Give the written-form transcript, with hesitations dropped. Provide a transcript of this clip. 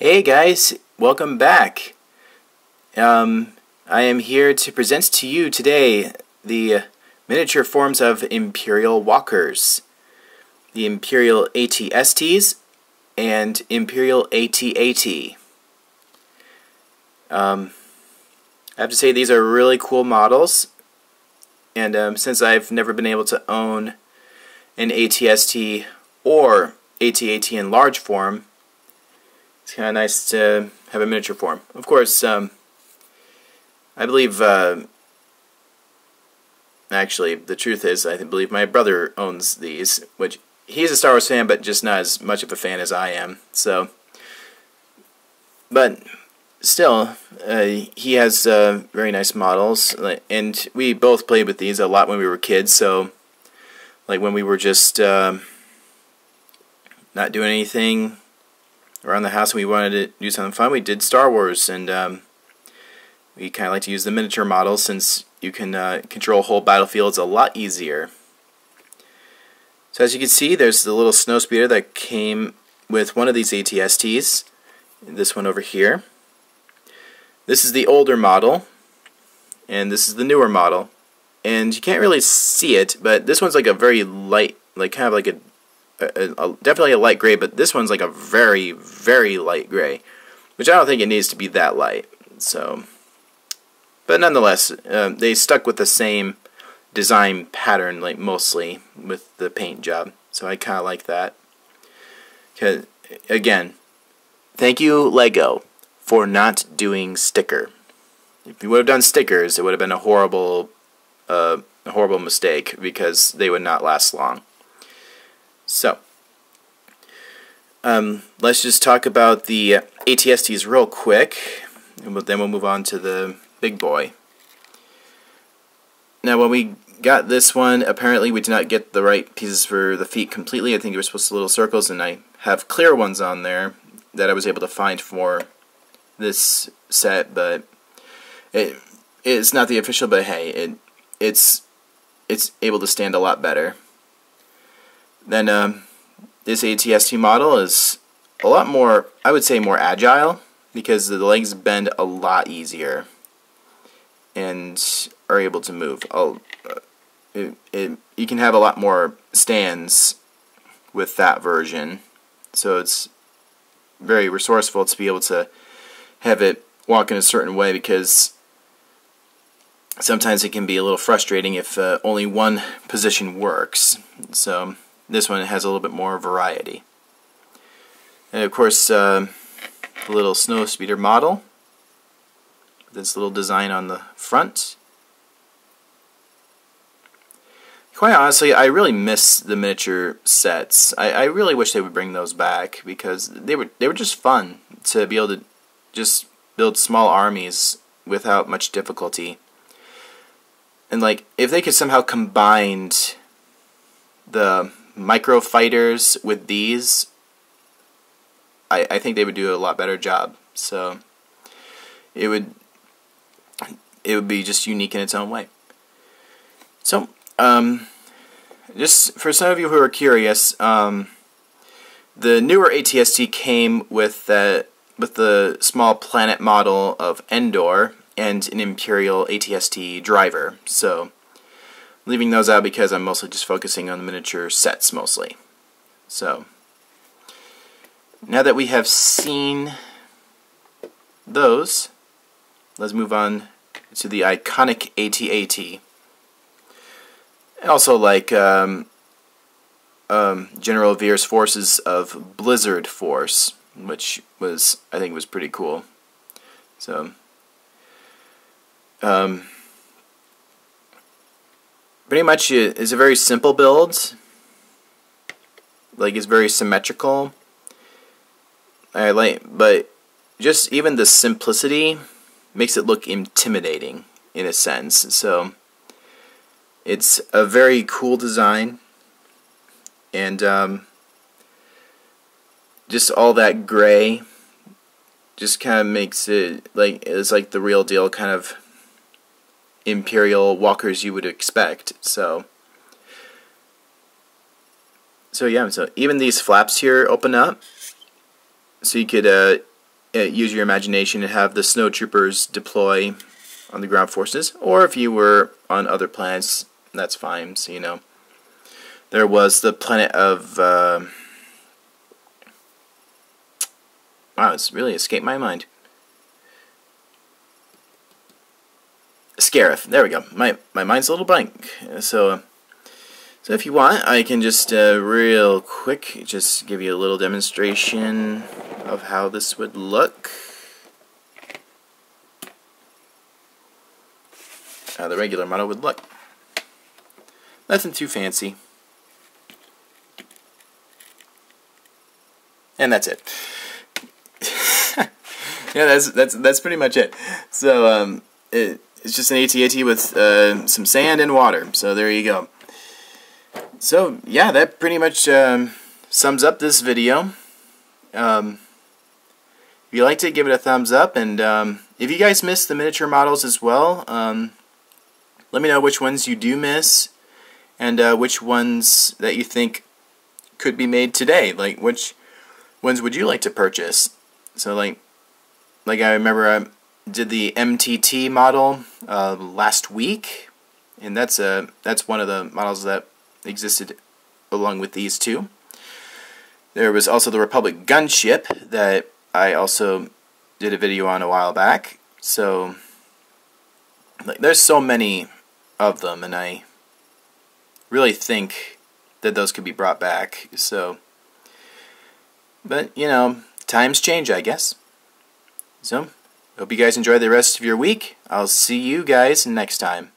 Hey guys, welcome back. I am here to present to you today the miniature forms of Imperial Walkers, the Imperial AT-STs and Imperial AT-AT. I have to say these are really cool models, and since I've never been able to own an AT-ST or AT-AT in large form, it's kind of nice to have a miniature form. Of course, I believe, actually, the truth is, I believe my brother owns these, which he's a Star Wars fan, but just not as much of a fan as I am. So, but still, he has very nice models, and we both played with these a lot when we were kids. So, like when we were just not doing anything around the house and we wanted to do something fun, we did Star Wars, and we kind of like to use the miniature models since you can control whole battlefields a lot easier. So as you can see, there's the little snowspeeder that came with one of these AT-STs, this one over here. This is the older model, and this is the newer model. And you can't really see it, but this one's like a very light, like kind of like a definitely a light gray, but this one's like a very, very light gray, which I don't think it needs to be that light. So, but nonetheless, they stuck with the same design pattern, like mostly with the paint job. So I kind of like that. 'Cause, again, thank you Lego for not doing sticker. If you would have done stickers, it would have been a horrible mistake because they would not last long. So, let's just talk about the AT-STs real quick, and then we'll move on to the big boy. Now, when we got this one, apparently we did not get the right pieces for the feet completely. I think they were supposed to be little circles, and I have clear ones on there that I was able to find for this set, but it's not the official, but hey, it's able to stand a lot better. Then this AT-ST model is a lot more, I would say, more agile because the legs bend a lot easier and are able to move. You can have a lot more stands with that version, so it's very resourceful to be able to have it walk in a certain way, because sometimes it can be a little frustrating if only one position works. So this one has a little bit more variety. And of course, the little snow speeder model, this little design on the front. Quite honestly, I really miss the miniature sets. I really wish they would bring those back, because they were just fun to be able to just build small armies without much difficulty. And like, if they could somehow combine the micro fighters with these, I think they would do a lot better job. So it would be just unique in its own way. So just for some of you who are curious, the newer AT-ST came with the small planet model of Endor and an Imperial AT-ST driver. So leaving those out because I'm mostly just focusing on the miniature sets mostly. So now that we have seen those, let's move on to the iconic AT-AT. I also like General Veer's forces of Blizzard Force, which I think was pretty cool. So pretty much it's a very simple build. Like, it's very symmetrical. But just even the simplicity makes it look intimidating in a sense. So it's a very cool design, and just all that gray just kind of makes it like it's like the real deal kind of Imperial walkers you would expect. So yeah, so even these flaps here open up, so you could use your imagination and have the snowtroopers deploy on the ground forces, or if you were on other planets, that's fine. So, you know, there was the planet of wow, it's really escaped my mind. Scarif. There we go. My mind's a little blank. So if you want, I can just real quick just give you a little demonstration of how this would look. How the regular model would look. Nothing too fancy. And that's it. Yeah, that's pretty much it. So it's just an AT-AT with some sand and water. So there you go. So yeah, that pretty much sums up this video. If you liked it, give it a thumbs up, and if you guys missed the miniature models as well, let me know which ones you do miss, and which ones that you think could be made today. Like, which ones would you like to purchase? So like I remember I did the MTT model last week, and that's one of the models that existed along with these two. There was also the Republic gunship that I also did a video on a while back. So like, there's so many of them, and I really think that those could be brought back. So, but you know, times change, I guess. So hope you guys enjoy the rest of your week. I'll see you guys next time.